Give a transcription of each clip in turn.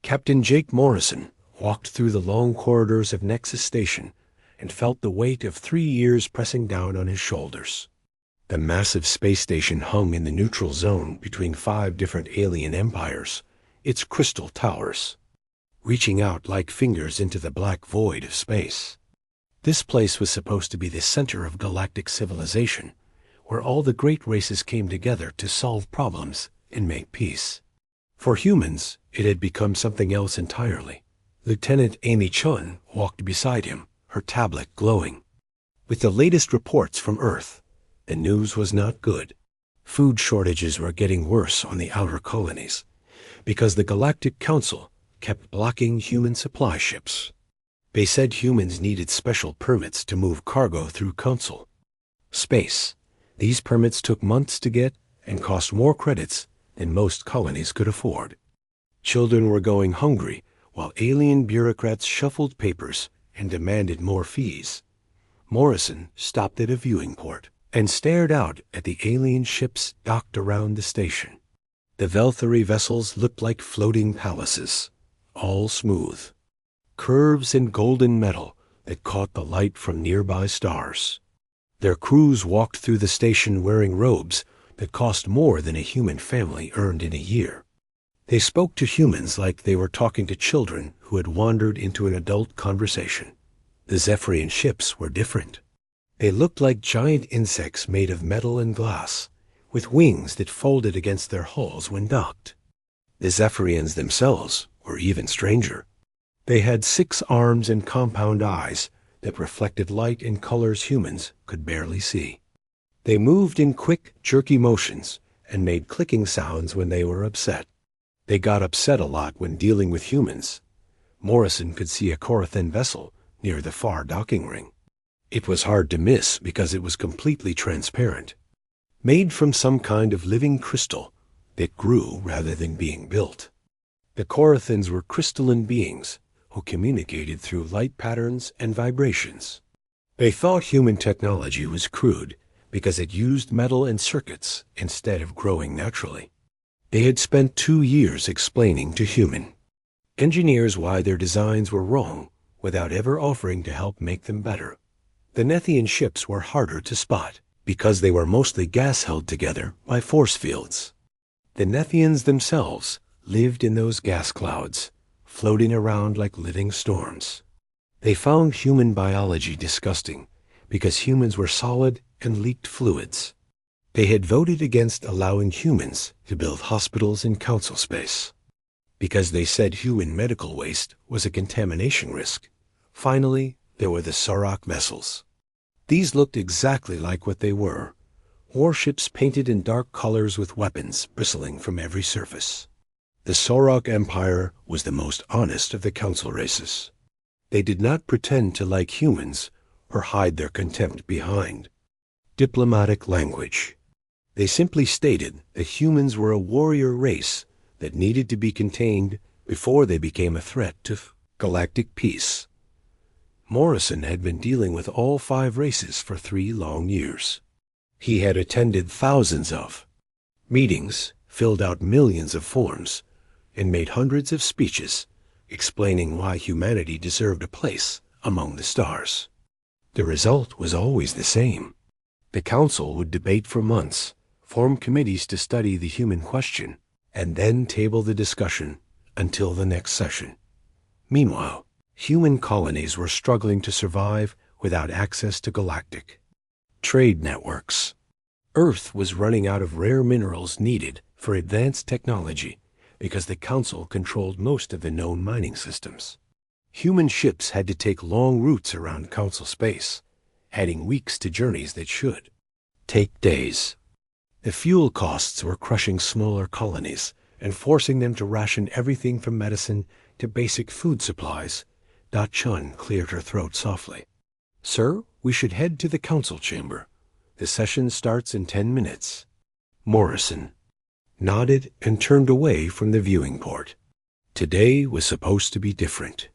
Captain Jake Morrison walked through the long corridors of Nexus Station and felt the weight of 3 years pressing down on his shoulders. The massive space station hung in the neutral zone between 5 different alien empires, its crystal towers, reaching out like fingers into the black void of space. This place was supposed to be the center of galactic civilization, where all the great races came together to solve problems and make peace. For humans, it had become something else entirely. Lieutenant Amy Chun walked beside him, her tablet glowing. With the latest reports from Earth, the news was not good. Food shortages were getting worse on the outer colonies, because the Galactic Council kept blocking human supply ships. They said humans needed special permits to move cargo through Council space. These permits took months to get and cost more credits than most colonies could afford. Children were going hungry while alien bureaucrats shuffled papers and demanded more fees. Morrison stopped at a viewing port and stared out at the alien ships docked around the station. The Velthari vessels looked like floating palaces, all smooth, curves in golden metal that caught the light from nearby stars. Their crews walked through the station wearing robes that cost more than a human family earned in a year. They spoke to humans like they were talking to children who had wandered into an adult conversation. The Zephyrian ships were different. They looked like giant insects made of metal and glass, with wings that folded against their hulls when docked. The Zephyrians themselves were even stranger. They had 6 arms and compound eyes that reflected light in colors humans could barely see. They moved in quick, jerky motions and made clicking sounds when they were upset. They got upset a lot when dealing with humans. Morrison could see a Corathan vessel near the far docking ring. It was hard to miss because it was completely transparent, made from some kind of living crystal that grew rather than being built. The Corathans were crystalline beings who communicated through light patterns and vibrations. They thought human technology was crude because it used metal and circuits instead of growing naturally. They had spent 2 years explaining to human engineers why their designs were wrong without ever offering to help make them better. The Nethian ships were harder to spot because they were mostly gas held together by force fields. The Nethians themselves lived in those gas clouds, floating around like living storms. They found human biology disgusting because humans were solid and leaked fluids. They had voted against allowing humans to build hospitals in council space because they said human medical waste was a contamination risk. Finally, there were the Sorok vessels. These looked exactly like what they were, warships painted in dark colors with weapons bristling from every surface. The Sorok Empire was the most honest of the council races. They did not pretend to like humans or hide their contempt behind diplomatic language. They simply stated that humans were a warrior race that needed to be contained before they became a threat to galactic peace. Morrison had been dealing with all 5 races for 3 long years. He had attended thousands of meetings, filled out millions of forms, and made hundreds of speeches explaining why humanity deserved a place among the stars. The result was always the same. The council would debate for months, form committees to study the human question, and then table the discussion until the next session. Meanwhile, human colonies were struggling to survive without access to galactic trade networks. Earth was running out of rare minerals needed for advanced technology because the Council controlled most of the known mining systems. Human ships had to take long routes around Council space, adding weeks to journeys that should take days. The fuel costs were crushing smaller colonies and forcing them to ration everything from medicine to basic food supplies. Chun cleared her throat softly. "Sir, we should head to the council chamber. The session starts in 10 minutes. Morrison nodded and turned away from the viewing port. Today was supposed to be different.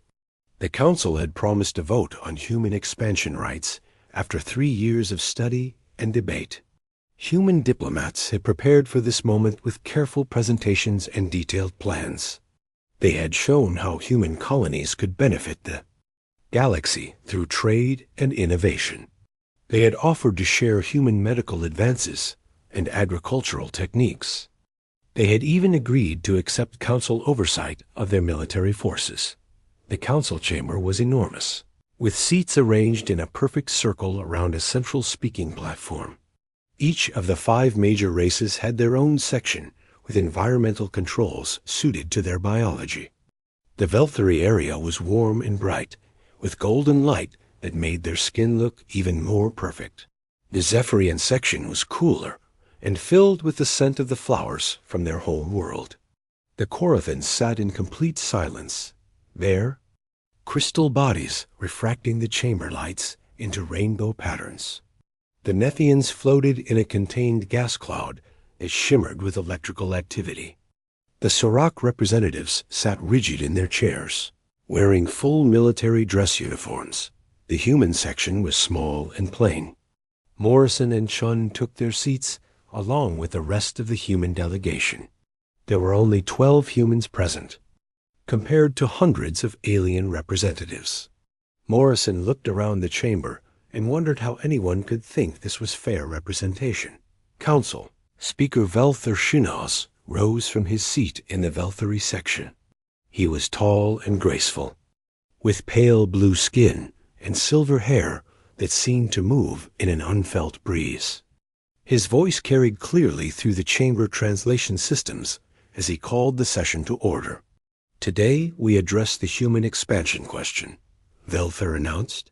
The council had promised to vote on human expansion rights after 3 years of study and debate. Human diplomats had prepared for this moment with careful presentations and detailed plans. They had shown how human colonies could benefit the galaxy through trade and innovation. They had offered to share human medical advances and agricultural techniques. They had even agreed to accept council oversight of their military forces. The council chamber was enormous, with seats arranged in a perfect circle around a central speaking platform. Each of the 5 major races had their own section with environmental controls suited to their biology. The Velthari area was warm and bright, with golden light that made their skin look even more perfect. The Zephyrian section was cooler and filled with the scent of the flowers from their home world. The Corathans sat in complete silence, their crystal bodies refracting the chamber lights into rainbow patterns. The Nethians floated in a contained gas cloud that shimmered with electrical activity. The Sorok representatives sat rigid in their chairs, wearing full military dress uniforms. The human section was small and plain. Morrison and Chun took their seats along with the rest of the human delegation. There were only 12 humans present, compared to hundreds of alien representatives. Morrison looked around the chamber and wondered how anyone could think this was fair representation. Council Speaker Velthar Shinos rose from his seat in the Velthari section. He was tall and graceful, with pale blue skin and silver hair that seemed to move in an unfelt breeze. His voice carried clearly through the chamber translation systems as he called the session to order. Today we address the human expansion question, Velthar announced.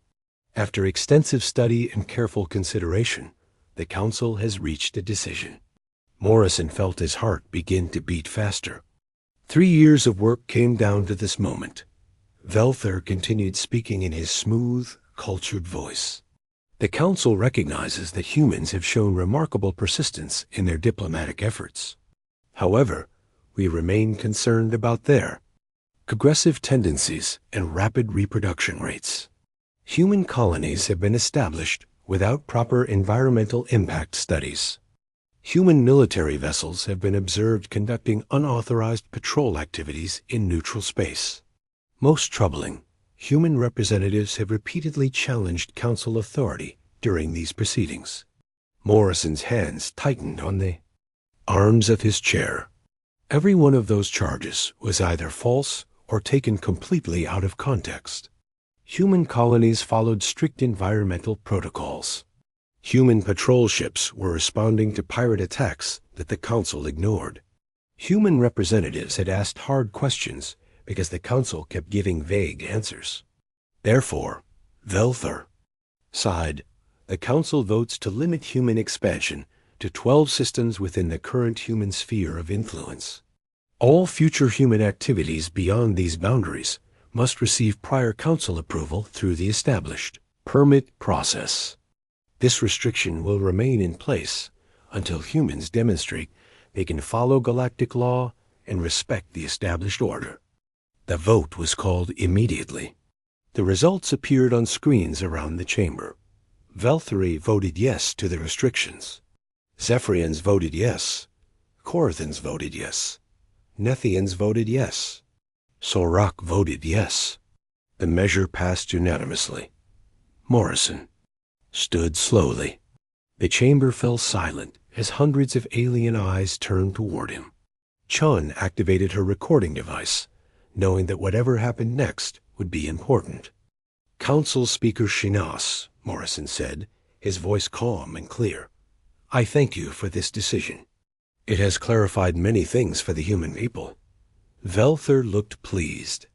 After extensive study and careful consideration, the council has reached a decision. Morrison felt his heart begin to beat faster. 3 years of work came down to this moment. Velthar continued speaking in his smooth, cultured voice. The council recognizes that humans have shown remarkable persistence in their diplomatic efforts. However, we remain concerned about their aggressive tendencies and rapid reproduction rates. Human colonies have been established without proper environmental impact studies. Human military vessels have been observed conducting unauthorized patrol activities in neutral space. Most troubling, human representatives have repeatedly challenged council authority during these proceedings. Morrison's hands tightened on the arms of his chair. Every one of those charges was either false or taken completely out of context. Human colonies followed strict environmental protocols. Human patrol ships were responding to pirate attacks that the council ignored. Human representatives had asked hard questions because the council kept giving vague answers. Therefore, Velthar sighed. The council votes to limit human expansion to 12 systems within the current human sphere of influence. All future human activities beyond these boundaries must receive prior council approval through the established permit process. This restriction will remain in place until humans demonstrate they can follow galactic law and respect the established order. The vote was called immediately. The results appeared on screens around the chamber. Velthari voted yes to the restrictions. Zephyrians voted yes. Corathans voted yes. Nethians voted yes. Sorok voted yes. The measure passed unanimously. Morrison stood slowly. The chamber fell silent as hundreds of alien eyes turned toward him. Chun activated her recording device, knowing that whatever happened next would be important. Council Speaker Shinas, Morrison said, his voice calm and clear. I thank you for this decision. It has clarified many things for the human people. Velthar looked pleased.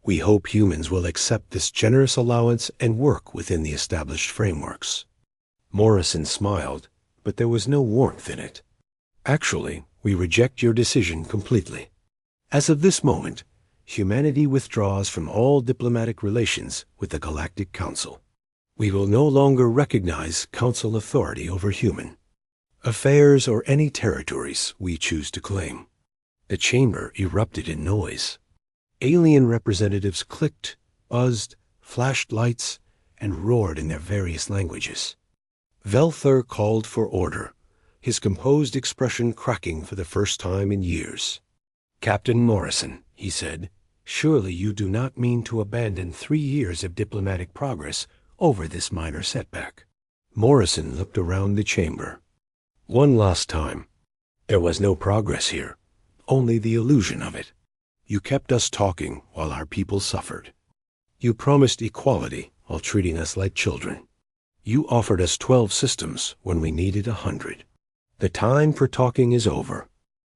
We hope humans will accept this generous allowance and work within the established frameworks. Morrison smiled, but there was no warmth in it. Actually, we reject your decision completely. As of this moment, humanity withdraws from all diplomatic relations with the Galactic Council. We will no longer recognize council authority over human affairs or any territories we choose to claim. The chamber erupted in noise. Alien representatives clicked, buzzed, flashed lights, and roared in their various languages. Velthar called for order, his composed expression cracking for the first time in years. Captain Morrison, he said, Surely you do not mean to abandon 3 years of diplomatic progress over this minor setback. Morrison looked around the chamber. One last time. There was no progress here, only the illusion of it. You kept us talking while our people suffered. You promised equality while treating us like children. You offered us 12 systems when we needed 100. The time for talking is over.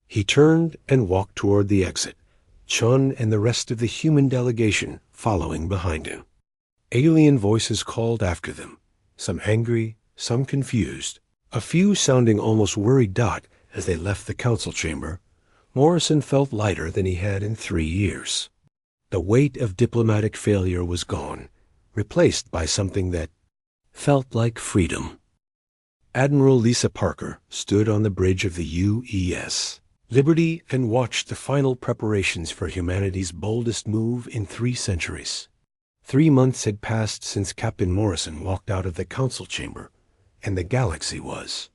He turned and walked toward the exit, Chun and the rest of the human delegation following behind him. Alien voices called after them, some angry, some confused, a few sounding almost worried. As they left the council chamber, Morrison felt lighter than he had in 3 years. The weight of diplomatic failure was gone, replaced by something that felt like freedom. Admiral Lisa Parker stood on the bridge of the UES Liberty and watched the final preparations for humanity's boldest move in 3 centuries. 3 months had passed since Captain Morrison walked out of the council chamber, and the galaxy was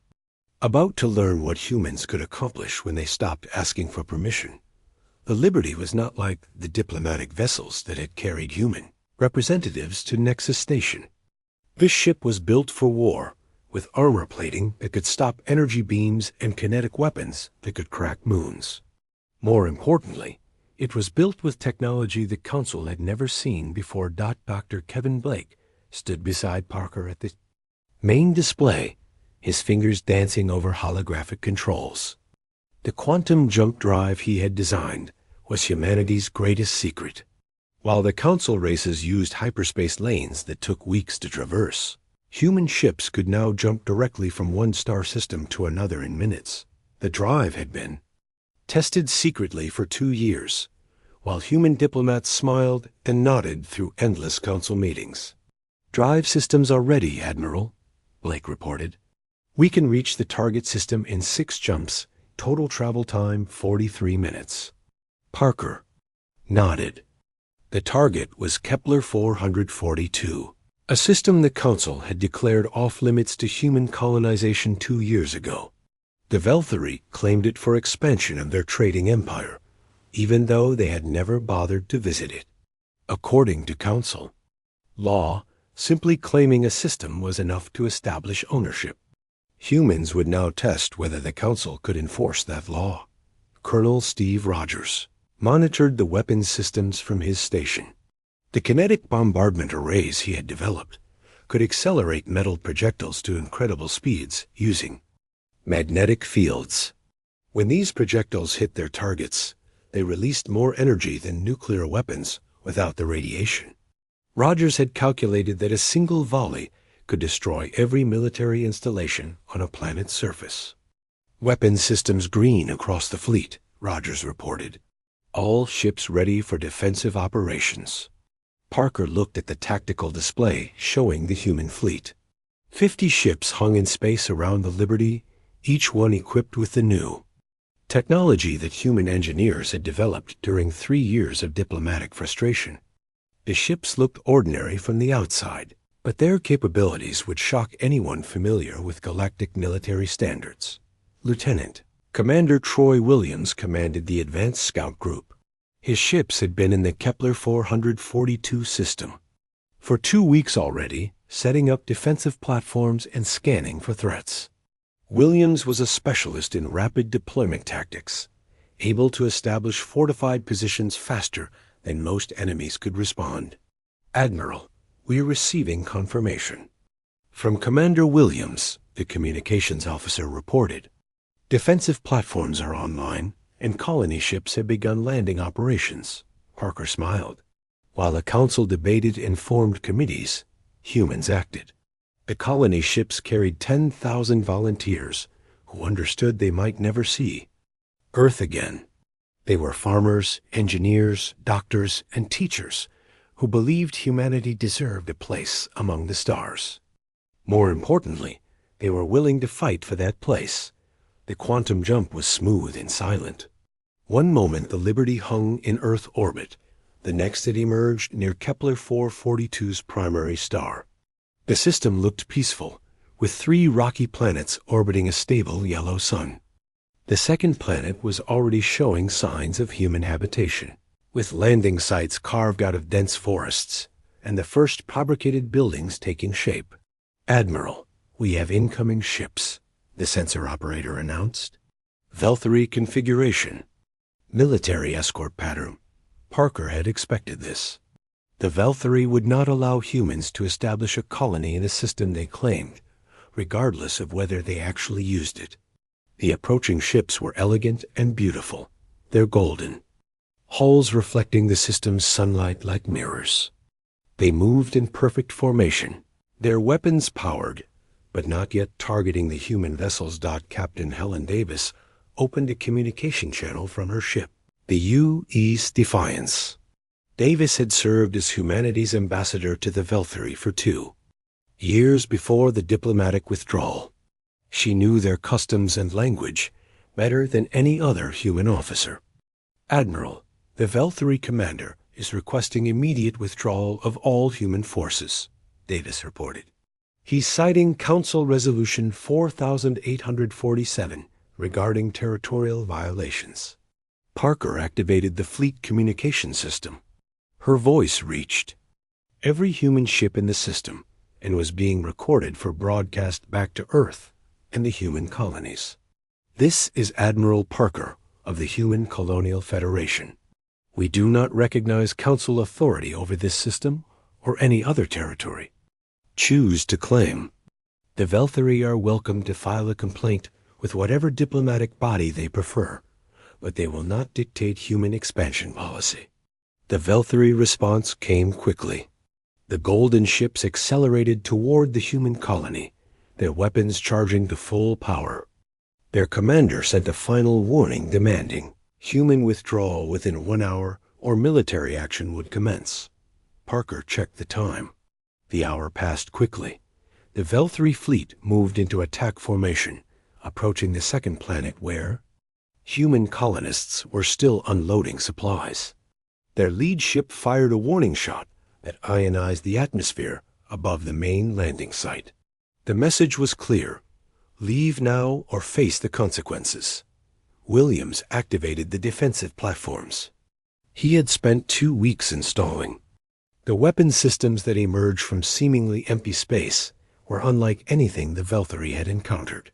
about to learn what humans could accomplish when they stopped asking for permission. The Liberty was not like the diplomatic vessels that had carried human representatives to Nexus Station. This ship was built for war, with armor plating that could stop energy beams and kinetic weapons that could crack moons. More importantly, it was built with technology the Council had never seen before. Dr. Kevin Blake stood beside Parker at the main display, his fingers dancing over holographic controls. The quantum jump drive he had designed was humanity's greatest secret. While the Council races used hyperspace lanes that took weeks to traverse, human ships could now jump directly from one star system to another in minutes. The drive had been tested secretly for 2 years, while human diplomats smiled and nodded through endless council meetings. "Drive systems are ready, Admiral," Blake reported. "We can reach the target system in 6 jumps, total travel time 43 minutes. Parker nodded. The target was Kepler 442, a system the Council had declared off-limits to human colonization 2 years ago. The Velthari claimed it for expansion of their trading empire, even though they had never bothered to visit it. According to Council law, simply claiming a system was enough to establish ownership. Humans would now test whether the Council could enforce that law. Colonel Steve Rogers monitored the weapons systems from his station. The kinetic bombardment arrays he had developed could accelerate metal projectiles to incredible speeds using magnetic fields. When these projectiles hit their targets, they released more energy than nuclear weapons without the radiation. Rogers had calculated that a single volley could destroy every military installation on a planet's surface. "Weapons systems green across the fleet," Rogers reported. "All ships ready for defensive operations." Parker looked at the tactical display showing the human fleet. 50 ships hung in space around the Liberty, each one equipped with the new technology that human engineers had developed during 3 years of diplomatic frustration. The ships looked ordinary from the outside, but their capabilities would shock anyone familiar with galactic military standards. Lieutenant Commander Troy Williams commanded the Advanced Scout Group. His ships had been in the Kepler 442 system for 2 weeks already, setting up defensive platforms and scanning for threats. Williams was a specialist in rapid deployment tactics, able to establish fortified positions faster than most enemies could respond. "Admiral, we are receiving confirmation from Commander Williams," the communications officer reported. "Defensive platforms are online, and colony ships have begun landing operations." Parker smiled. While the Council debated and formed committees, humans acted. The colony ships carried 10,000 volunteers who understood they might never see Earth again. They were farmers, engineers, doctors, and teachers who believed humanity deserved a place among the stars. More importantly, they were willing to fight for that place. The quantum jump was smooth and silent. One moment the Liberty hung in Earth orbit, the next it emerged near Kepler 442's primary star. The system looked peaceful, with 3 rocky planets orbiting a stable yellow sun. The second planet was already showing signs of human habitation. with landing sites carved out of dense forests and the first fabricated buildings taking shape. "Admiral, we have incoming ships," the sensor operator announced. "Valkyrie configuration. Military escort pattern." Parker had expected this. The Valkyrie would not allow humans to establish a colony in a system they claimed, regardless of whether they actually used it. The approaching ships were elegant and beautiful. They're golden, hulls reflecting the system's sunlight like mirrors. They moved in perfect formation, their weapons powered, but not yet targeting the human vessels. Captain Helen Davis opened a communication channel from her ship, the U.S. Defiance. Davis had served as humanity's ambassador to the Valkyrie for 2 years before the diplomatic withdrawal. She knew their customs and language better than any other human officer. "Admiral, the Valkyrie commander is requesting immediate withdrawal of all human forces," Davis reported. "He's citing Council Resolution 4847 regarding territorial violations." Parker activated the fleet communication system. Her voice reached every human ship in the system and was being recorded for broadcast back to Earth and the human colonies. "This is Admiral Parker of the Human Colonial Federation. We do not recognize Council authority over this system or any other territory. Choose to claim. The Valkyrie are welcome to file a complaint with whatever diplomatic body they prefer, but they will not dictate human expansion policy." The Valkyrie response came quickly. The golden ships accelerated toward the human colony, their weapons charging to full power. Their commander sent a final warning demanding human withdrawal within 1 hour or military action would commence. Parker checked the time. The hour passed quickly. The Valkyrie fleet moved into attack formation, approaching the second planet where human colonists were still unloading supplies. Their lead ship fired a warning shot that ionized the atmosphere above the main landing site. The message was clear: leave now or face the consequences. Williams activated the defensive platforms. He had spent 2 weeks installing. The weapon systems that emerged from seemingly empty space were unlike anything the Valkyrie had encountered.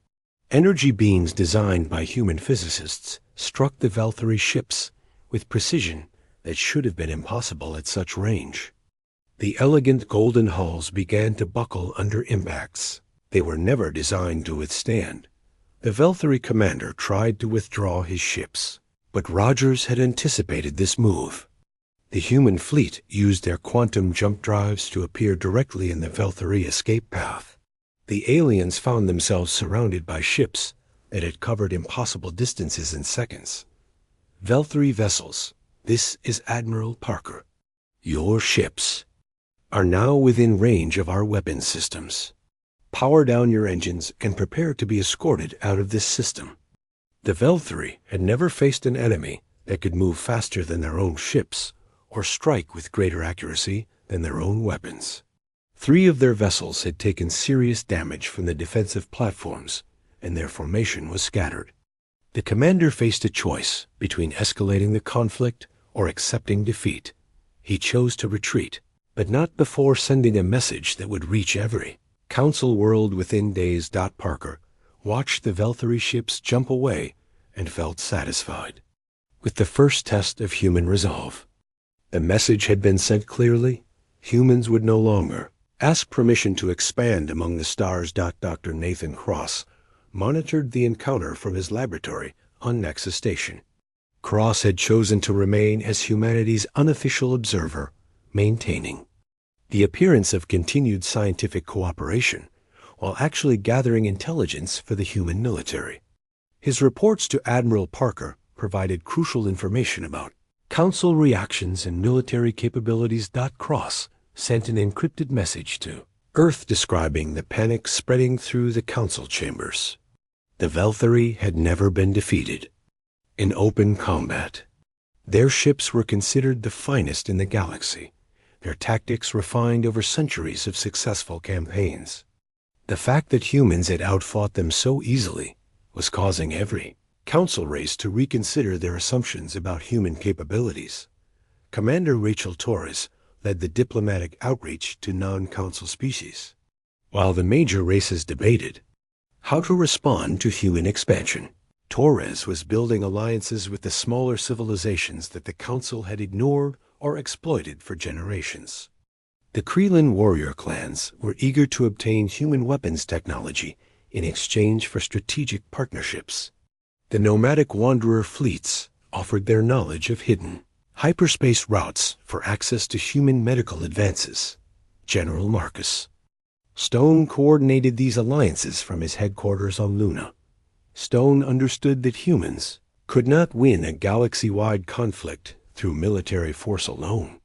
Energy beams designed by human physicists struck the Valkyrie ships with precision that should have been impossible at such range. The elegant golden hulls began to buckle under impacts they were never designed to withstand. The Valkyrie commander tried to withdraw his ships, but Rogers had anticipated this move. The human fleet used their quantum jump drives to appear directly in the Valkyrie escape path. The aliens found themselves surrounded by ships that had covered impossible distances in seconds. "Valkyrie vessels, this is Admiral Parker. Your ships are now within range of our weapon systems. Power down your engines and prepare to be escorted out of this system." The Valkyrie had never faced an enemy that could move faster than their own ships or strike with greater accuracy than their own weapons. 3 of their vessels had taken serious damage from the defensive platforms, and their formation was scattered. The commander faced a choice between escalating the conflict or accepting defeat. He chose to retreat, but not before sending a message that would reach every Council world within days. Parker watched the Valkyrie ships jump away and felt satisfied with the first test of human resolve. The message had been sent clearly. Humans would no longer ask permission to expand among the stars. Dr. Nathan Cross monitored the encounter from his laboratory on Nexus Station. Cross had chosen to remain as humanity's unofficial observer, maintaining the appearance of continued scientific cooperation while actually gathering intelligence for the human military. His reports to Admiral Parker provided crucial information about Council reactions and military capabilities. Cross sent an encrypted message to Earth describing the panic spreading through the Council chambers. The Valkyrie had never been defeated in open combat. Their ships were considered the finest in the galaxy, their tactics refined over centuries of successful campaigns. The fact that humans had outfought them so easily was causing every Council race to reconsider their assumptions about human capabilities. Commander Rachel Torres led the diplomatic outreach to non-council species, while the major races debated how to respond to human expansion. Torres was building alliances with the smaller civilizations that the council had ignored or exploited for generations. The Krelin warrior clans were eager to obtain human weapons technology in exchange for strategic partnerships. The nomadic wanderer fleets offered their knowledge of hidden hyperspace routes for access to human medical advances. General Marcus Stone coordinated these alliances from his headquarters on Luna. Stone understood that humans could not win a galaxy-wide conflict through military force alone.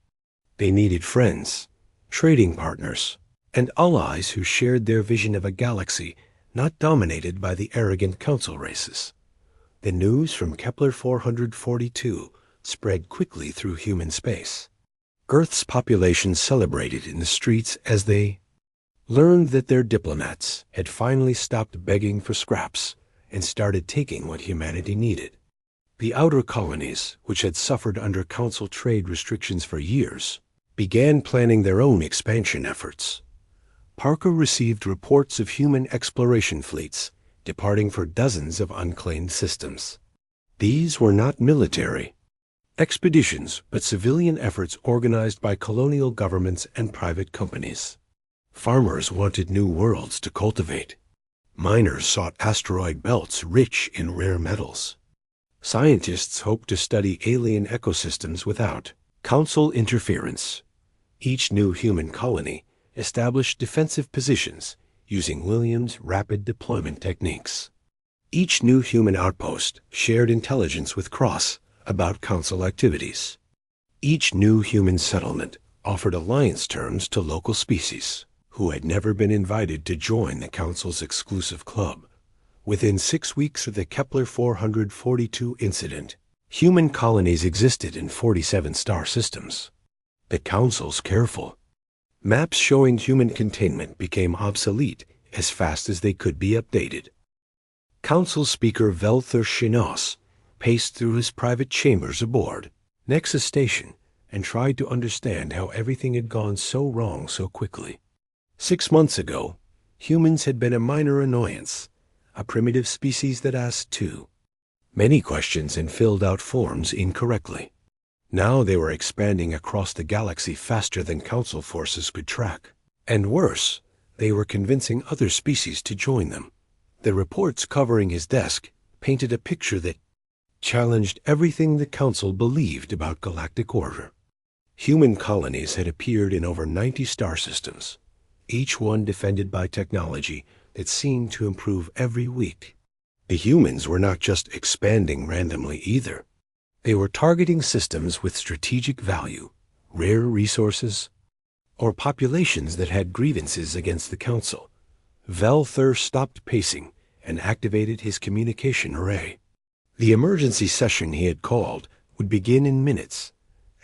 They needed friends, trading partners, and allies who shared their vision of a galaxy not dominated by the arrogant council races. The news from Kepler 442 spread quickly through human space. Earth's population celebrated in the streets as they learned that their diplomats had finally stopped begging for scraps and started taking what humanity needed. The outer colonies, which had suffered under council trade restrictions for years, began planning their own expansion efforts. Parker received reports of human exploration fleets departing for dozens of unclaimed systems. These were not military expeditions, but civilian efforts organized by colonial governments and private companies. Farmers wanted new worlds to cultivate. Miners sought asteroid belts rich in rare metals. Scientists hoped to study alien ecosystems without council interference. Each new human colony established defensive positions using Williams' rapid deployment techniques. Each new human outpost shared intelligence with Cross about council activities. Each new human settlement offered alliance terms to local species who had never been invited to join the council's exclusive club. Within 6 weeks of the Kepler 442 incident, human colonies existed in 47 star systems. The council's careful maps showing human containment became obsolete as fast as they could be updated. Council Speaker Velthur Shinos paced through his private chambers aboard Nexus Station and tried to understand how everything had gone so wrong so quickly. 6 months ago, humans had been a minor annoyance, a primitive species that asked too many questions and filled out forms incorrectly. Now they were expanding across the galaxy faster than council forces could track. And worse, they were convincing other species to join them. The reports covering his desk painted a picture that challenged everything the council believed about galactic order. Human colonies had appeared in over 90 star systems, each one defended by technology that seemed to improve every week. The humans were not just expanding randomly either. They were targeting systems with strategic value, rare resources, or populations that had grievances against the council. Velthur stopped pacing and activated his communication array. The emergency session he had called would begin in minutes,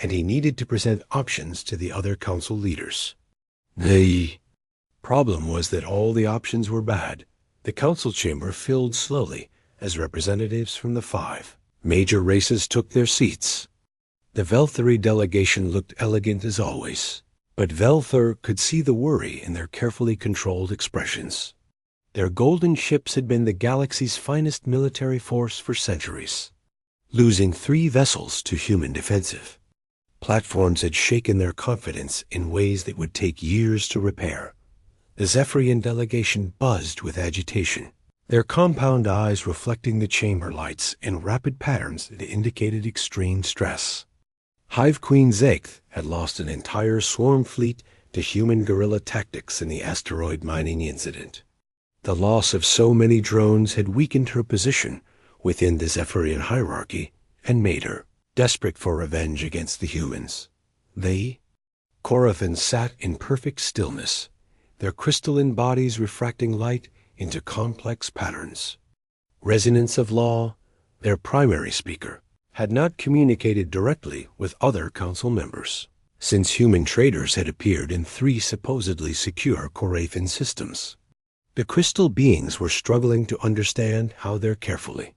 and he needed to present options to the other council leaders. The problem was that all the options were bad. The council chamber filled slowly as representatives from the 5 major races took their seats. The Velthuri delegation looked elegant as always, but Velthur could see the worry in their carefully controlled expressions. Their golden ships had been the galaxy's finest military force for centuries, losing 3 vessels to human defensive. Platforms had shaken their confidence in ways that would take years to repair. The Zephyrian delegation buzzed with agitation, their compound eyes reflecting the chamber lights in rapid patterns that indicated extreme stress. Hive Queen Zaeth had lost an entire swarm fleet to human guerrilla tactics in the asteroid mining incident. The loss of so many drones had weakened her position within the Zephyrian hierarchy and made her desperate for revenge against the humans. They, Corathans, sat in perfect stillness, their crystalline bodies refracting light into complex patterns. Resonance of Law, their primary speaker, had not communicated directly with other council members, since human traders had appeared in 3 supposedly secure Corathan systems. The crystal beings were struggling to understand how their carefully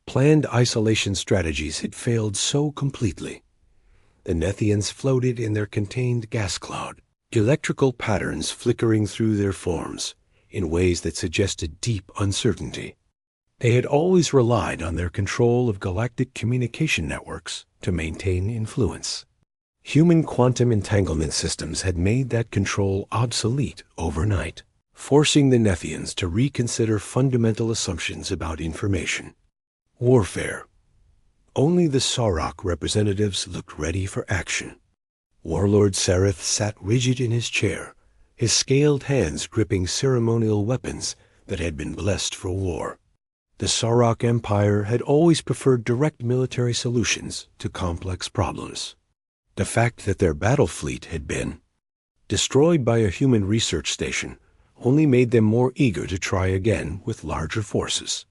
planned isolation strategies had failed so completely. The Nethians floated in their contained gas cloud, electrical patterns flickering through their forms in ways that suggested deep uncertainty. They had always relied on their control of galactic communication networks to maintain influence. Human quantum entanglement systems had made that control obsolete overnight, forcing the Nethians to reconsider fundamental assumptions about information. Warfare. Only the Sauroch representatives looked ready for action. Warlord Sereth sat rigid in his chair, his scaled hands gripping ceremonial weapons that had been blessed for war. The Sauroch Empire had always preferred direct military solutions to complex problems. The fact that their battle fleet had been destroyed by a human research station only made them more eager to try again with larger forces.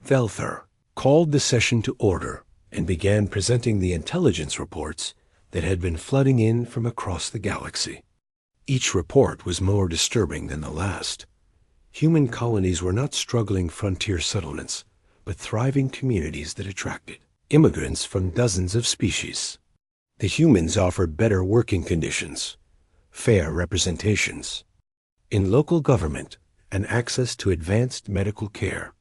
Velthar called the session to order and began presenting the intelligence reports that had been flooding in from across the galaxy. Each report was more disturbing than the last. Human colonies were not struggling frontier settlements, but thriving communities that attracted immigrants from dozens of species. The humans offered better working conditions, fair representations in local government, and access to advanced medical care.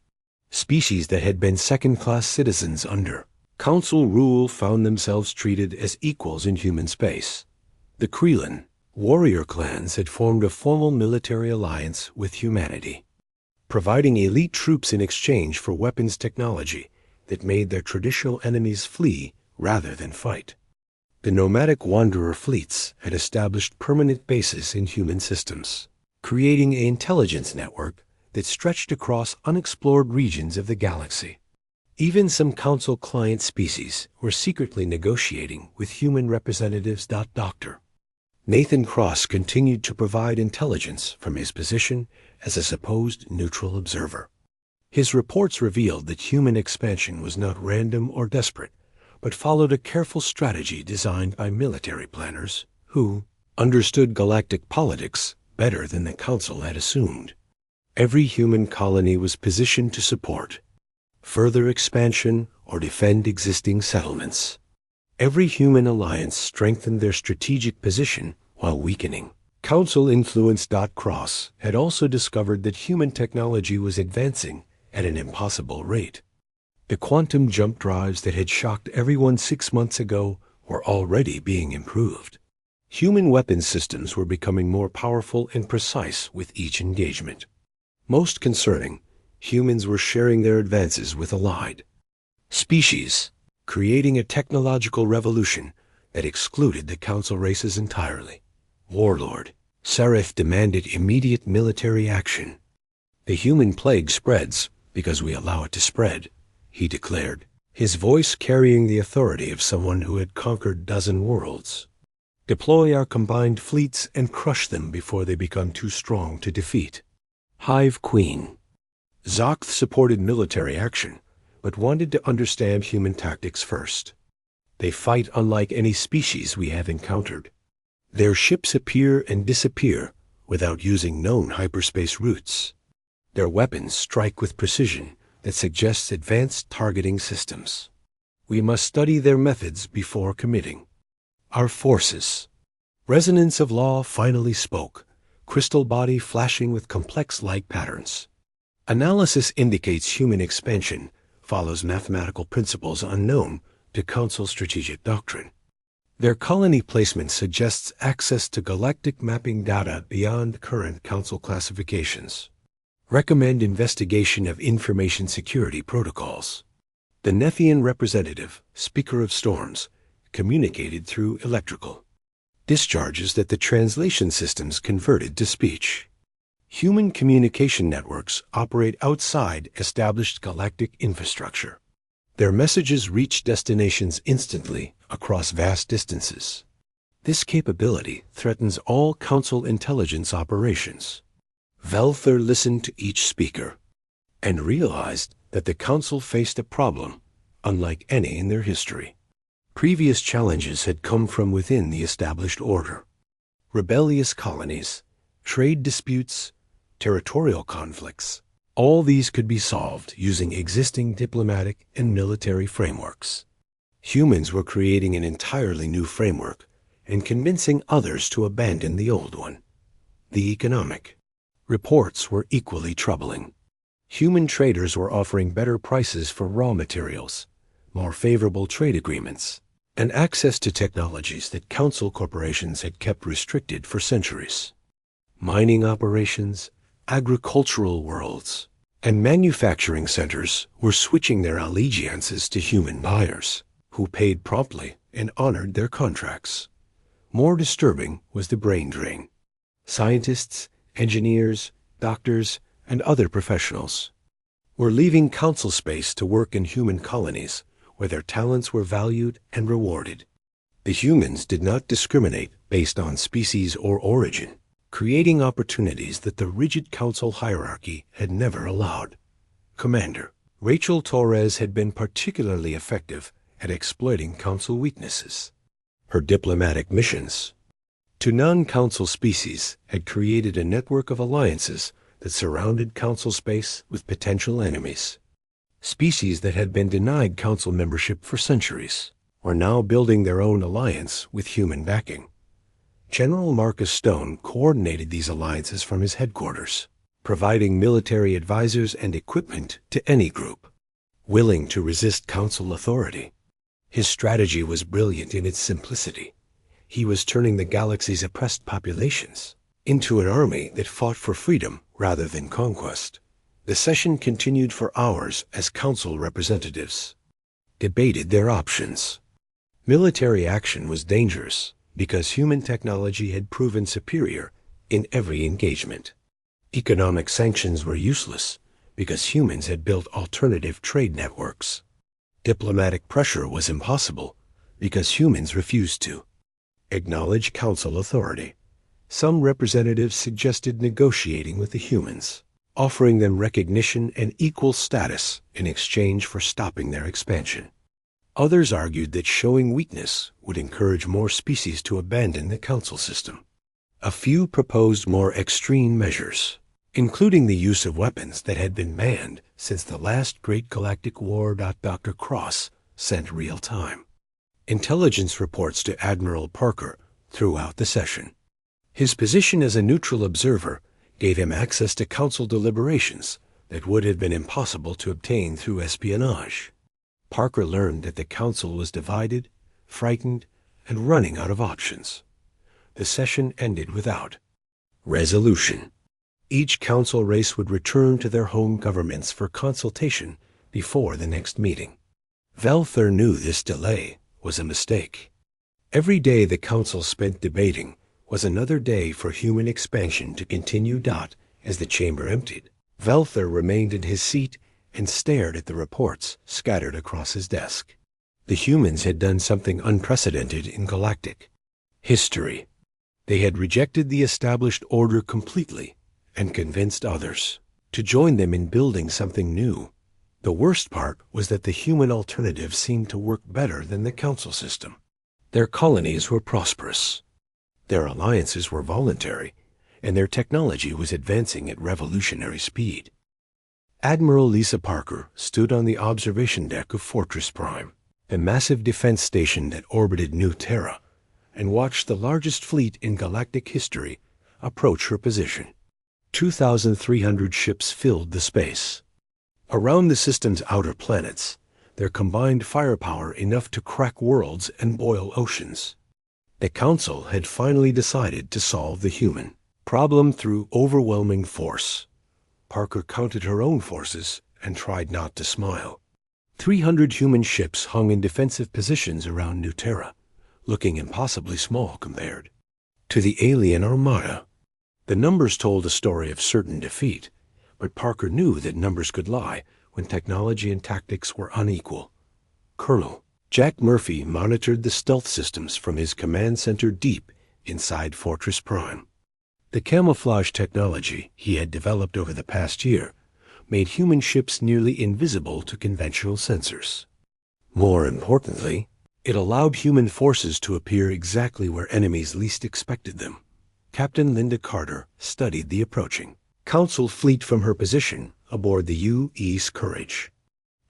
Species that had been second-class citizens under Council rule found themselves treated as equals in human space. The Krelin warrior clans had formed a formal military alliance with humanity, providing elite troops in exchange for weapons technology that made their traditional enemies flee rather than fight. The nomadic wanderer fleets had established permanent bases in human systems, creating an intelligence network that stretched across unexplored regions of the galaxy. Even some Council client species were secretly negotiating with human representatives. Dr. Nathan Cross continued to provide intelligence from his position as a supposed neutral observer. His reports revealed that human expansion was not random or desperate, but followed a careful strategy designed by military planners who understood galactic politics better than the Council had assumed. Every human colony was positioned to support further expansion or defend existing settlements. Every human alliance strengthened their strategic position while weakening Council influence. Cross had also discovered that human technology was advancing at an impossible rate. The quantum jump drives that had shocked everyone 6 months ago were already being improved. Human weapons systems were becoming more powerful and precise with each engagement. Most concerning, humans were sharing their advances with allied species, creating a technological revolution that excluded the Council races entirely. Warlord Sereth demanded immediate military action. "The human plague spreads because we allow it to spread," he declared, his voice carrying the authority of someone who had conquered dozen worlds. "Deploy our combined fleets and crush them before they become too strong to defeat." Hive Queen Zoth supported military action, but wanted to understand human tactics first. "They fight unlike any species we have encountered. Their ships appear and disappear without using known hyperspace routes. Their weapons strike with precision that suggests advanced targeting systems. We must study their methods before committing our forces." Resonance of Law finally spoke, crystal body flashing with complex light patterns. Analysis indicates human expansion follows mathematical principles unknown to Council strategic doctrine. Their colony placement suggests access to galactic mapping data beyond current Council classifications. Recommend investigation of information security protocols. The Nethian representative, Speaker of Storms, communicated through electrical discharges that the translation systems converted to speech. Human communication networks operate outside established galactic infrastructure. Their messages reach destinations instantly across vast distances. This capability threatens all Council intelligence operations. Velthar listened to each speaker and realized that the Council faced a problem unlike any in their history. Previous challenges had come from within the established order. Rebellious colonies, trade disputes, territorial conflicts. All these could be solved using existing diplomatic and military frameworks. Humans were creating an entirely new framework and convincing others to abandon the old one. The economic reports were equally troubling. Human traders were offering better prices for raw materials, more favorable trade agreements, and access to technologies that council corporations had kept restricted for centuries. Mining operations, agricultural worlds, and manufacturing centers were switching their allegiances to human buyers, who paid promptly and honored their contracts. More disturbing was the brain drain. Scientists, engineers, doctors, and other professionals were leaving council space to work in human colonies where their talents were valued and rewarded. The humans did not discriminate based on species or origin, creating opportunities that the rigid council hierarchy had never allowed. Commander Rachel Torres had been particularly effective at exploiting council weaknesses. Her diplomatic missions to non-council species had created a network of alliances that surrounded council space with potential enemies. Species that had been denied council membership for centuries were now building their own alliance with human backing. General Marcus Stone coordinated these alliances from his headquarters, providing military advisors and equipment to any group willing to resist council authority. His strategy was brilliant in its simplicity. He was turning the galaxy's oppressed populations into an army that fought for freedom rather than conquest. The session continued for hours as council representatives debated their options. Military action was dangerous because human technology had proven superior in every engagement. Economic sanctions were useless because humans had built alternative trade networks. Diplomatic pressure was impossible because humans refused to acknowledge council authority. Some representatives suggested negotiating with the humans, offering them recognition and equal status in exchange for stopping their expansion. Others argued that showing weakness would encourage more species to abandon the council system. A few proposed more extreme measures, including the use of weapons that had been banned since the last Great Galactic War. Dr. Cross sent real-time intelligence reports to Admiral Parker throughout the session. His position as a neutral observer gave him access to council deliberations that would have been impossible to obtain through espionage. Parker learned that the council was divided, frightened, and running out of options. The session ended without resolution. Each council race would return to their home governments for consultation before the next meeting. Velther knew this delay was a mistake. Every day the council spent debating was another day for human expansion to continue. As the chamber emptied, Velther remained in his seat and stared at the reports scattered across his desk. The humans had done something unprecedented in galactic history. They had rejected the established order completely and convinced others to join them in building something new. The worst part was that the human alternative seemed to work better than the council system. Their colonies were prosperous. Their alliances were voluntary, and their technology was advancing at revolutionary speed. Admiral Lisa Parker stood on the observation deck of Fortress Prime, the massive defense station that orbited New Terra, and watched the largest fleet in galactic history approach her position. 2,300 ships filled the space. Around the system's outer planets, their combined firepower enough to crack worlds and boil oceans. The Council had finally decided to solve the human problem through overwhelming force. Parker counted her own forces and tried not to smile. 300 human ships hung in defensive positions around New Terra, looking impossibly small compared to the alien armada. The numbers told a story of certain defeat, but Parker knew that numbers could lie when technology and tactics were unequal. Colonel Jack Murphy monitored the stealth systems from his command center deep inside Fortress Prime. The camouflage technology he had developed over the past year made human ships nearly invisible to conventional sensors. More importantly, it allowed human forces to appear exactly where enemies least expected them. Captain Linda Carter studied the approaching Council fleet from her position aboard the U.S. Courage.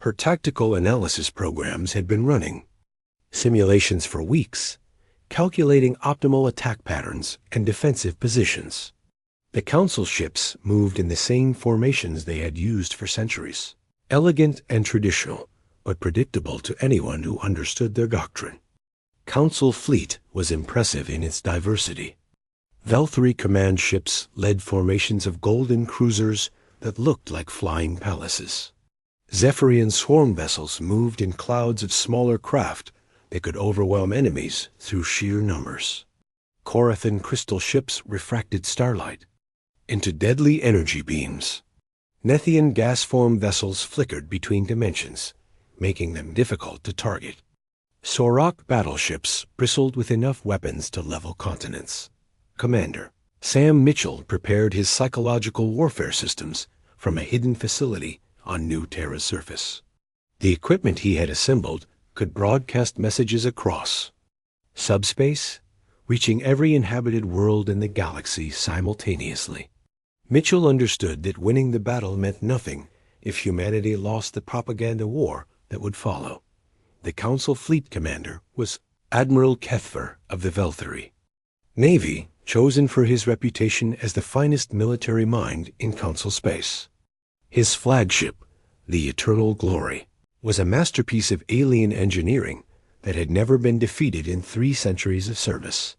Her tactical analysis programs had been running, simulations for weeks, calculating optimal attack patterns and defensive positions. The Council ships moved in the same formations they had used for centuries, elegant and traditional, but predictable to anyone who understood their doctrine. Council fleet was impressive in its diversity. Valkyrie command ships led formations of golden cruisers that looked like flying palaces. Zephyrian swarm vessels moved in clouds of smaller craft that could overwhelm enemies through sheer numbers. Korathan crystal ships refracted starlight into deadly energy beams. Nethian gas-form vessels flickered between dimensions, making them difficult to target. Sorok battleships bristled with enough weapons to level continents. Commander Sam Mitchell prepared his psychological warfare systems from a hidden facility on New Terra's surface. The equipment he had assembled could broadcast messages across subspace, reaching every inhabited world in the galaxy simultaneously. Mitchell understood that winning the battle meant nothing if humanity lost the propaganda war that would follow. The Council fleet commander was Admiral Kethver of the Valkyrie Navy, chosen for his reputation as the finest military mind in Council space. His flagship, the Eternal Glory, was a masterpiece of alien engineering that had never been defeated in 3 centuries of service.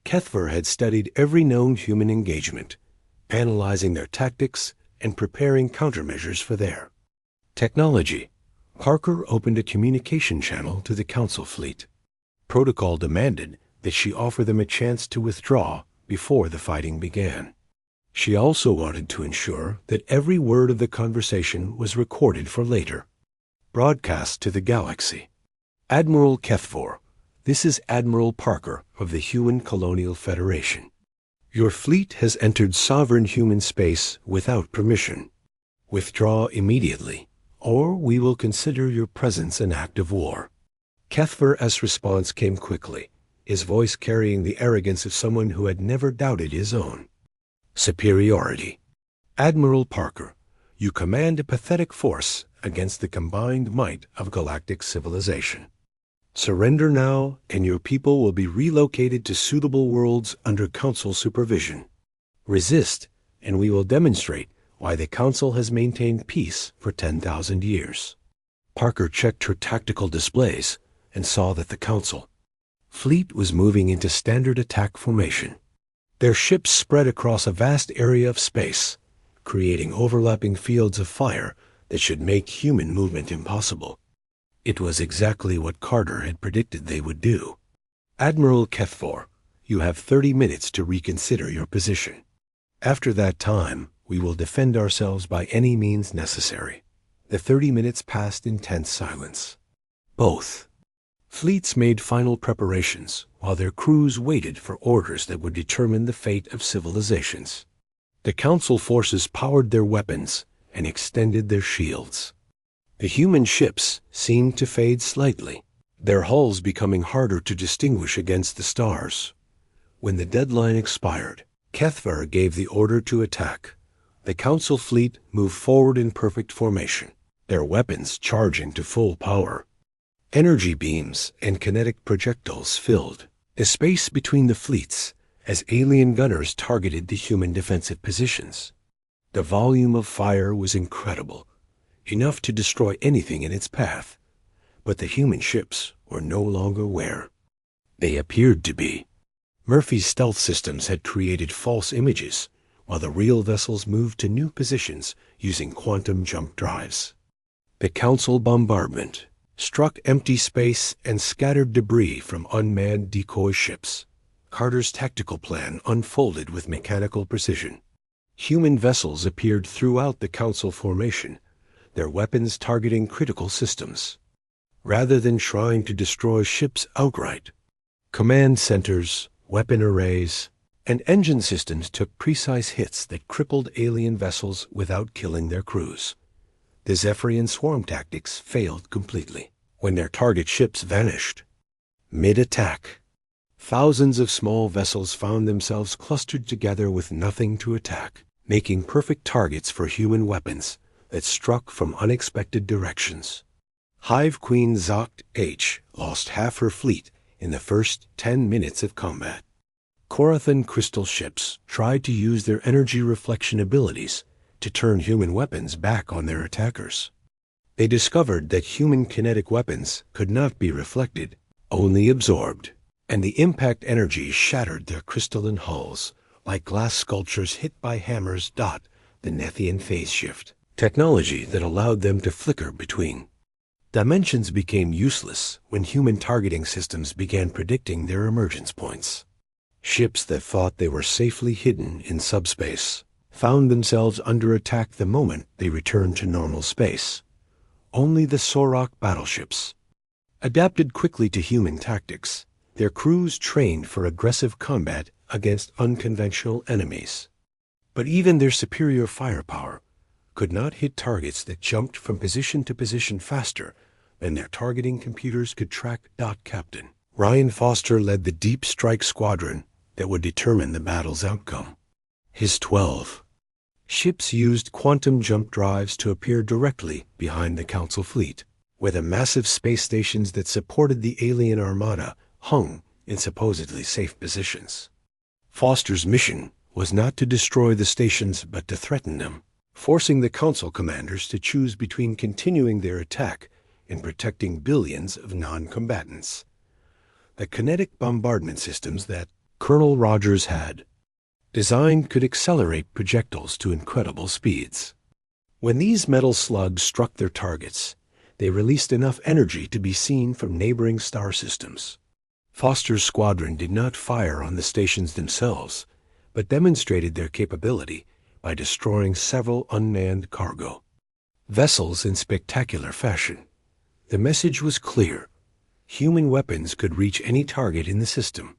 Kethver had studied every known human engagement, analyzing their tactics and preparing countermeasures for their technology. Parker opened a communication channel to the Council fleet. Protocol demanded that she offer them a chance to withdraw before the fighting began. She also wanted to ensure that every word of the conversation was recorded for later broadcast to the galaxy. Admiral Kethver, this is Admiral Parker of the Human Colonial Federation. Your fleet has entered sovereign human space without permission. Withdraw immediately, or we will consider your presence an act of war. Kethver's response came quickly, his voice carrying the arrogance of someone who had never doubted his own superiority. Admiral Parker, you command a pathetic force against the combined might of galactic civilization. Surrender now, and your people will be relocated to suitable worlds under Council supervision. Resist, and we will demonstrate why the Council has maintained peace for 10,000 years. Parker checked her tactical displays and saw that the Council fleet was moving into standard attack formation. Their ships spread across a vast area of space, creating overlapping fields of fire that should make human movement impossible. It was exactly what Carter had predicted they would do. Admiral Kethver, you have 30 minutes to reconsider your position. After that time, we will defend ourselves by any means necessary. The 30 minutes passed in tense silence. Both fleets made final preparations while their crews waited for orders that would determine the fate of civilizations. The Council forces powered their weapons and extended their shields. The human ships seemed to fade slightly, their hulls becoming harder to distinguish against the stars. When the deadline expired, Kethver gave the order to attack. The Council fleet moved forward in perfect formation, their weapons charging to full power. Energy beams and kinetic projectiles filled the space between the fleets as alien gunners targeted the human defensive positions. The volume of fire was incredible, enough to destroy anything in its path, but the human ships were no longer where they appeared to be. Murphy's stealth systems had created false images, while the real vessels moved to new positions using quantum jump drives. The Council bombardment struck empty space and scattered debris from unmanned decoy ships. Carter's tactical plan unfolded with mechanical precision. Human vessels appeared throughout the Council formation, their weapons targeting critical systems. Rather than trying to destroy ships outright, command centers, weapon arrays, and engine systems took precise hits that crippled alien vessels without killing their crews. The Zephyrian swarm tactics failed completely when their target ships vanished. Mid-attack, thousands of small vessels found themselves clustered together with nothing to attack, making perfect targets for human weapons that struck from unexpected directions. Hive Queen Zoct H lost half her fleet in the first 10 minutes of combat. Corathan crystal ships tried to use their energy reflection abilities to turn human weapons back on their attackers. They discovered that human kinetic weapons could not be reflected, only absorbed, and the impact energy shattered their crystalline hulls like glass sculptures hit by hammers. The Nethian phase shift technology that allowed them to flicker between dimensions became useless when human targeting systems began predicting their emergence points. Ships that thought they were safely hidden in subspace found themselves under attack the moment they returned to normal space. Only the Sorok battleships adapted quickly to human tactics, their crews trained for aggressive combat against unconventional enemies. But even their superior firepower could not hit targets that jumped from position to position faster than their targeting computers could track. Captain Ryan Foster led the Deep Strike Squadron that would determine the battle's outcome. His 12 ships used quantum jump drives to appear directly behind the Council fleet, where the massive space stations that supported the alien armada hung in supposedly safe positions. Foster's mission was not to destroy the stations but to threaten them, forcing the Council commanders to choose between continuing their attack and protecting billions of non-combatants. The kinetic bombardment systems that Colonel Rogers had designed could accelerate projectiles to incredible speeds. When these metal slugs struck their targets, they released enough energy to be seen from neighboring star systems. Foster's squadron did not fire on the stations themselves, but demonstrated their capability by destroying several unmanned cargo vessels in spectacular fashion. The message was clear: human weapons could reach any target in the system,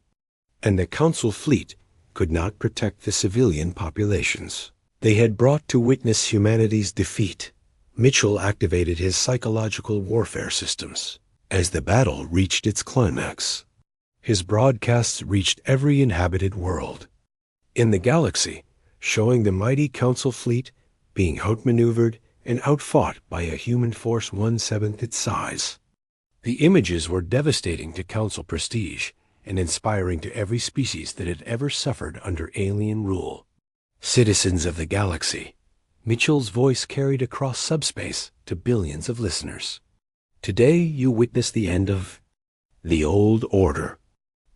and the Council fleet could not protect the civilian populations they had brought to witness humanity's defeat. Mitchell activated his psychological warfare systems as the battle reached its climax. His broadcasts reached every inhabited world in the galaxy, showing the mighty Council fleet being outmaneuvered and outfought by a human force 1/7 its size. The images were devastating to Council prestige and inspiring to every species that had ever suffered under alien rule. Citizens of the galaxy, Mitchell's voice carried across subspace to billions of listeners. Today you witness the end of the old order.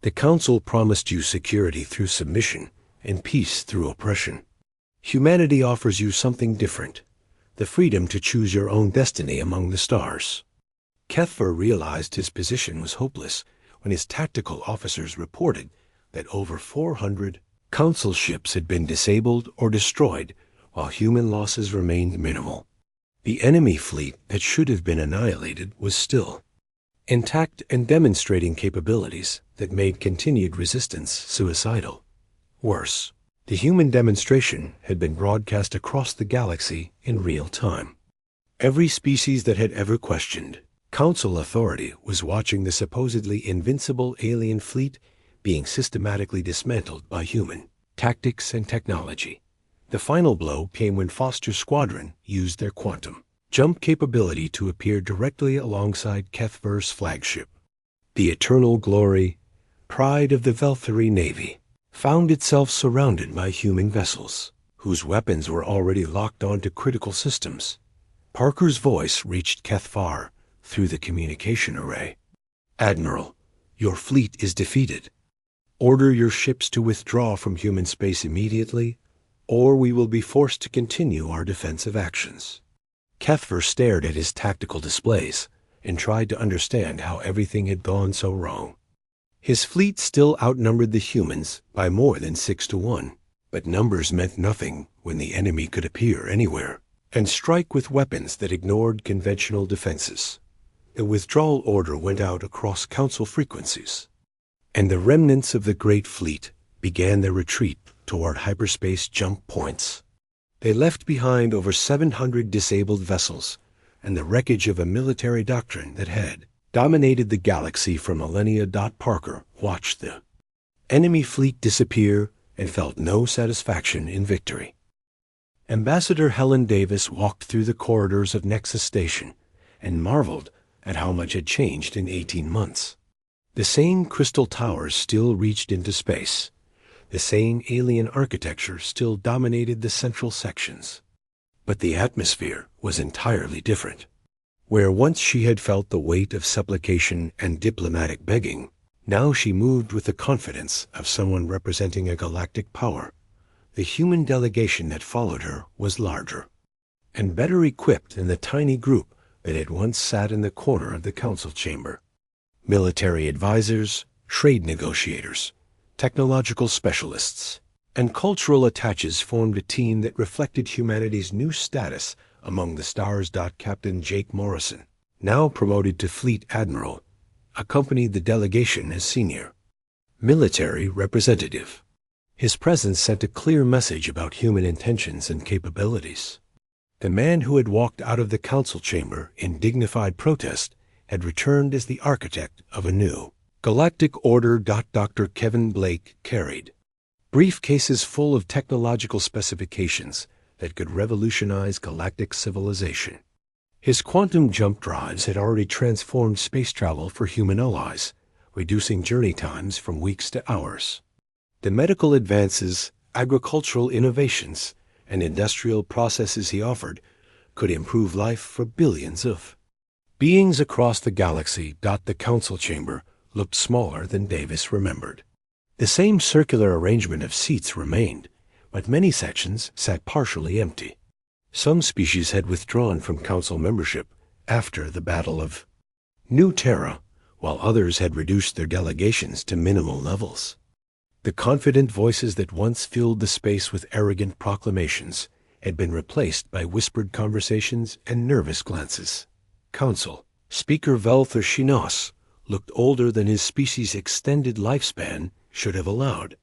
The Council promised you security through submission and peace through oppression. Humanity offers you something different: the freedom to choose your own destiny among the stars. Kethver realized his position was hopeless when his tactical officers reported that over 400 Council ships had been disabled or destroyed, while human losses remained minimal. The enemy fleet that should have been annihilated was still intact and demonstrating capabilities that made continued resistance suicidal. Worse, the human demonstration had been broadcast across the galaxy in real time. Every species that had ever questioned Council authority was watching the supposedly invincible alien fleet being systematically dismantled by human tactics and technology. The final blow came when Foster's squadron used their quantum jump capability to appear directly alongside Kethver's flagship. The eternal glory, pride of the Velthari Navy, found itself surrounded by human vessels, whose weapons were already locked onto critical systems. Parker's voice reached Kethvar through the communication array. "Admiral, your fleet is defeated. Order your ships to withdraw from human space immediately, or we will be forced to continue our defensive actions." Kethver stared at his tactical displays and tried to understand how everything had gone so wrong. His fleet still outnumbered the humans by more than 6-1, but numbers meant nothing when the enemy could appear anywhere and strike with weapons that ignored conventional defenses. The withdrawal order went out across Council frequencies, and the remnants of the Great Fleet began their retreat toward hyperspace jump points. They left behind over 700 disabled vessels and the wreckage of a military doctrine that had dominated the galaxy for millennia. Parker watched the enemy fleet disappear and felt no satisfaction in victory. Ambassador Helen Davis walked through the corridors of Nexus Station and marveled at how much had changed in 18 months. The same crystal towers still reached into space. The same alien architecture still dominated the central sections. But the atmosphere was entirely different. Where once she had felt the weight of supplication and diplomatic begging, now she moved with the confidence of someone representing a galactic power. The human delegation that followed her was larger and better equipped than the tiny group that had once sat in the corner of the council chamber. Military advisors, trade negotiators, technological specialists, and cultural attaches formed a team that reflected humanity's new status among the stars. Captain Jake Morrison, now promoted to Fleet Admiral, accompanied the delegation as senior military representative. His presence sent a clear message about human intentions and capabilities. The man who had walked out of the council chamber in dignified protest had returned as the architect of a new galactic order. Dr. Kevin Blake carried briefcases full of technological specifications that could revolutionize galactic civilization. His quantum jump drives had already transformed space travel for human allies, reducing journey times from weeks to hours. The medical advances, agricultural innovations, and industrial processes he offered could improve life for billions of beings across the galaxy. The council chamber looked smaller than Davis remembered. The same circular arrangement of seats remained, but many sections sat partially empty. Some species had withdrawn from council membership after the Battle of New Terra, while others had reduced their delegations to minimal levels. The confident voices that once filled the space with arrogant proclamations had been replaced by whispered conversations and nervous glances. Council Speaker Velther Shinos looked older than his species' extended lifespan should have allowed.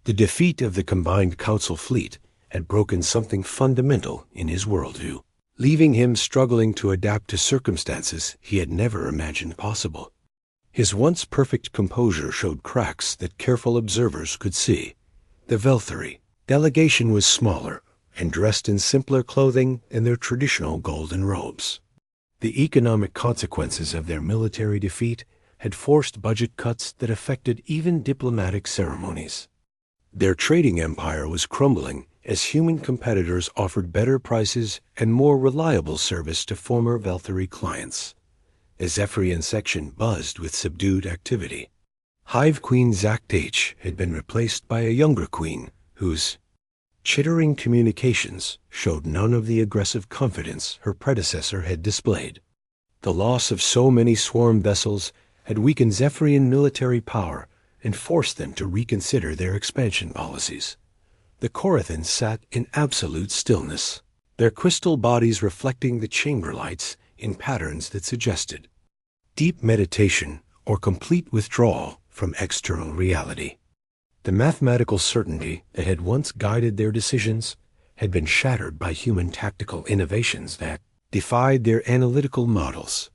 The defeat of the combined council fleet had broken something fundamental in his worldview, leaving him struggling to adapt to circumstances he had never imagined possible. His once perfect composure showed cracks that careful observers could see. The Veltheri delegation was smaller and dressed in simpler clothing than their traditional golden robes. The economic consequences of their military defeat had forced budget cuts that affected even diplomatic ceremonies. Their trading empire was crumbling as human competitors offered better prices and more reliable service to former Veltheri clients. The Zephyrian section buzzed with subdued activity. Hive Queen Zact H had been replaced by a younger queen whose chittering communications showed none of the aggressive confidence her predecessor had displayed. The loss of so many swarm vessels had weakened Zephyrian military power and forced them to reconsider their expansion policies. The Corathans sat in absolute stillness, their crystal bodies reflecting the chamber lights in patterns that suggested deep meditation or complete withdrawal from external reality. The mathematical certainty that had once guided their decisions had been shattered by human tactical innovations that defied their analytical models.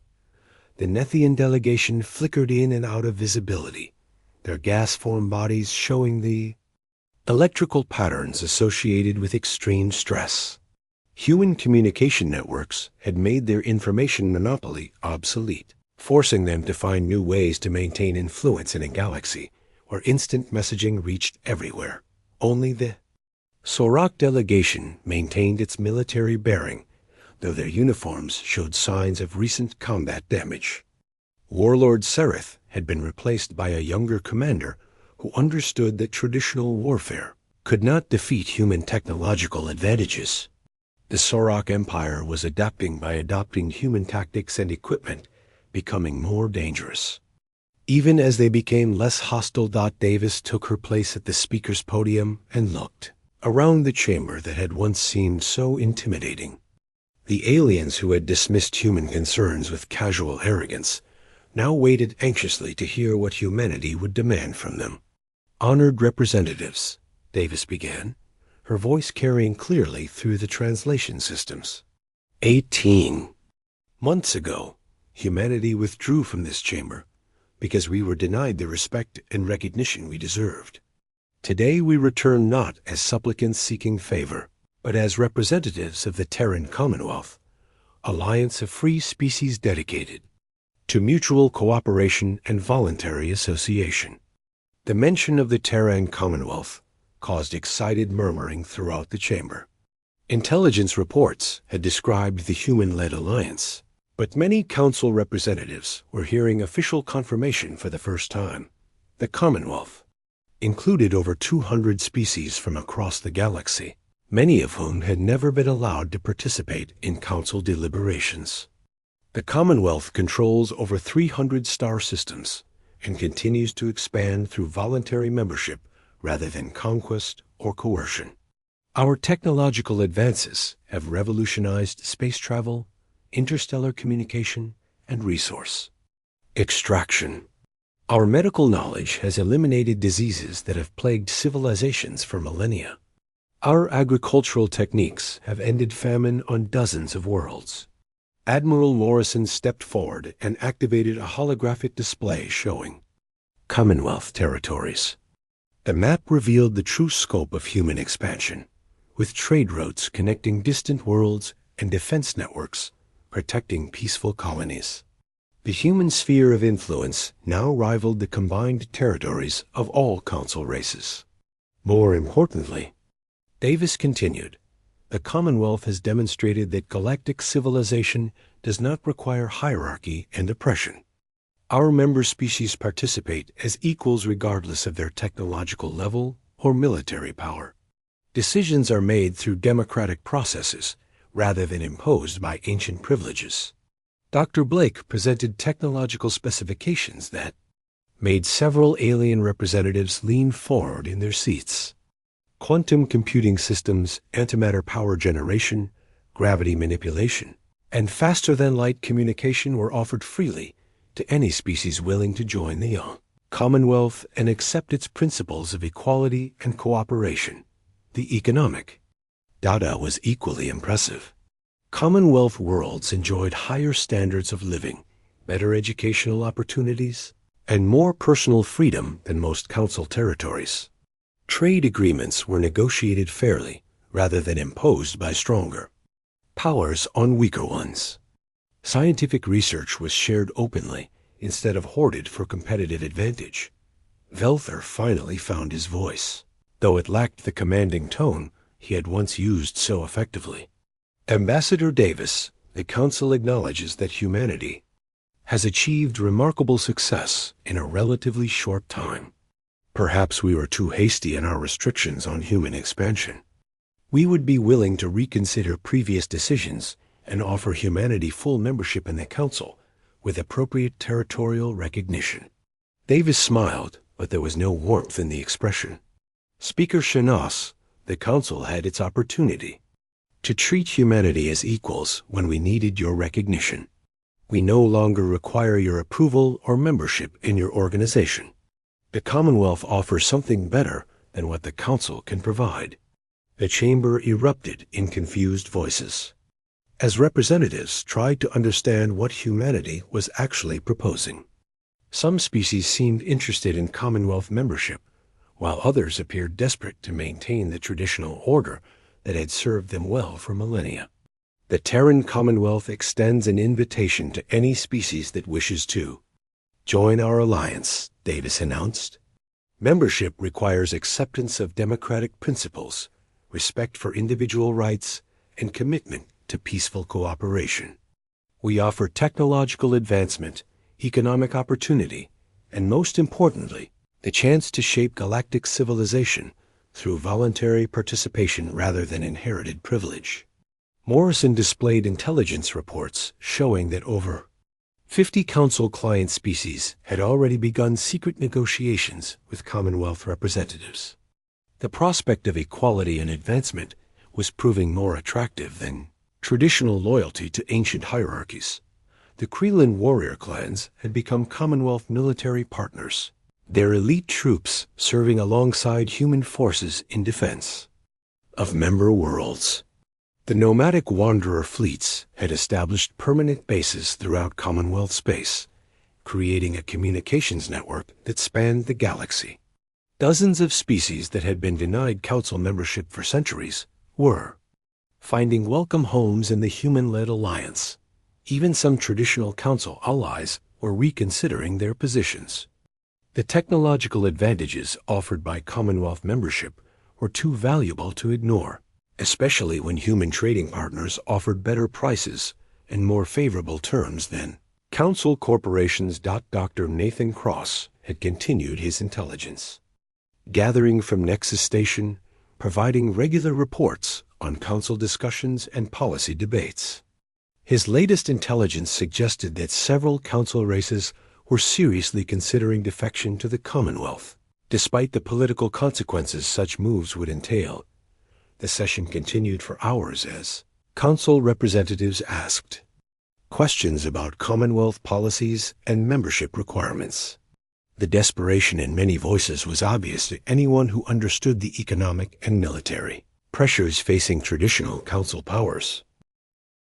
The Nethian delegation flickered in and out of visibility, their gas-formed bodies showing the electrical patterns associated with extreme stress. Human communication networks had made their information monopoly obsolete, forcing them to find new ways to maintain influence in a galaxy where instant messaging reached everywhere. Only the Sorok delegation maintained its military bearing, though their uniforms showed signs of recent combat damage. Warlord Sereth had been replaced by a younger commander who understood that traditional warfare could not defeat human technological advantages. The Sorok Empire was adapting by adopting human tactics and equipment, becoming more dangerous. Even as they became less hostile. Davis took her place at the speaker's podium and looked around the chamber that had once seemed so intimidating. The aliens who had dismissed human concerns with casual arrogance now waited anxiously to hear what humanity would demand from them. Honored representatives, Davis began, her voice carrying clearly through the translation systems. 18 months ago, humanity withdrew from this chamber because we were denied the respect and recognition we deserved. Today we return not as supplicants seeking favor, but as representatives of the Terran Commonwealth, alliance of free species dedicated to mutual cooperation and voluntary association. The mention of the Terran Commonwealth caused excited murmuring throughout the chamber. Intelligence reports had described the human-led alliance, but many council representatives were hearing official confirmation for the first time. The Commonwealth included over 200 species from across the galaxy, many of whom had never been allowed to participate in council deliberations. The Commonwealth controls over 300 star systems and continues to expand through voluntary membership rather than conquest or coercion. Our technological advances have revolutionized space travel, interstellar communication, and resource extraction. Our medical knowledge has eliminated diseases that have plagued civilizations for millennia. Our agricultural techniques have ended famine on dozens of worlds. Admiral Morrison stepped forward and activated a holographic display showing Commonwealth territories. The map revealed the true scope of human expansion, with trade routes connecting distant worlds and defense networks protecting peaceful colonies. The human sphere of influence now rivaled the combined territories of all council races. More importantly, Davis continued, the Commonwealth has demonstrated that galactic civilization does not require hierarchy and oppression. Our member species participate as equals regardless of their technological level or military power. Decisions are made through democratic processes rather than imposed by ancient privileges. Dr. Blake presented technological specifications that made several alien representatives lean forward in their seats. Quantum computing systems, antimatter power generation, gravity manipulation, and faster-than-light communication were offered freely to any species willing to join the Commonwealth and accept its principles of equality and cooperation. The economic data was equally impressive. Commonwealth worlds enjoyed higher standards of living, better educational opportunities, and more personal freedom than most council territories. Trade agreements were negotiated fairly rather than imposed by stronger powers on weaker ones. Scientific research was shared openly instead of hoarded for competitive advantage. Velther finally found his voice, though it lacked the commanding tone he had once used so effectively. Ambassador Davis, the Council acknowledges that humanity has achieved remarkable success in a relatively short time. Perhaps we were too hasty in our restrictions on human expansion. We would be willing to reconsider previous decisions and offer humanity full membership in the Council with appropriate territorial recognition. Davis smiled, but there was no warmth in the expression. Speaker Shanas, the Council had its opportunity to treat humanity as equals when we needed your recognition. We no longer require your approval or membership in your organization. The Commonwealth offers something better than what the Council can provide. The chamber erupted in confused voices, as representatives tried to understand what humanity was actually proposing. Some species seemed interested in Commonwealth membership, while others appeared desperate to maintain the traditional order that had served them well for millennia. The Terran Commonwealth extends an invitation to any species that wishes to join our alliance, Davis announced. Membership requires acceptance of democratic principles, respect for individual rights, and commitment to peaceful cooperation. We offer technological advancement, economic opportunity, and most importantly, the chance to shape galactic civilization through voluntary participation rather than inherited privilege. Morrison displayed intelligence reports showing that over 50 Council client species had already begun secret negotiations with Commonwealth representatives. The prospect of equality and advancement was proving more attractive than traditional loyalty to ancient hierarchies. The Krelin warrior clans had become Commonwealth military partners, their elite troops serving alongside human forces in defense of member worlds. The nomadic wanderer fleets had established permanent bases throughout Commonwealth space, creating a communications network that spanned the galaxy. Dozens of species that had been denied Council membership for centuries were finding welcome homes in the human-led alliance. Even some traditional Council allies or reconsidering their positions. The technological advantages offered by Commonwealth membership were too valuable to ignore, especially when human trading partners offered better prices and more favorable terms than Council corporations. Dr. Nathan Cross had continued his intelligence, gathering from Nexus Station, providing regular reports on Council discussions and policy debates. His latest intelligence suggested that several Council races were seriously considering defection to the Commonwealth, despite the political consequences such moves would entail. The session continued for hours as Council representatives asked questions about Commonwealth policies and membership requirements. The desperation in many voices was obvious to anyone who understood the economic and military pressures facing traditional Council powers.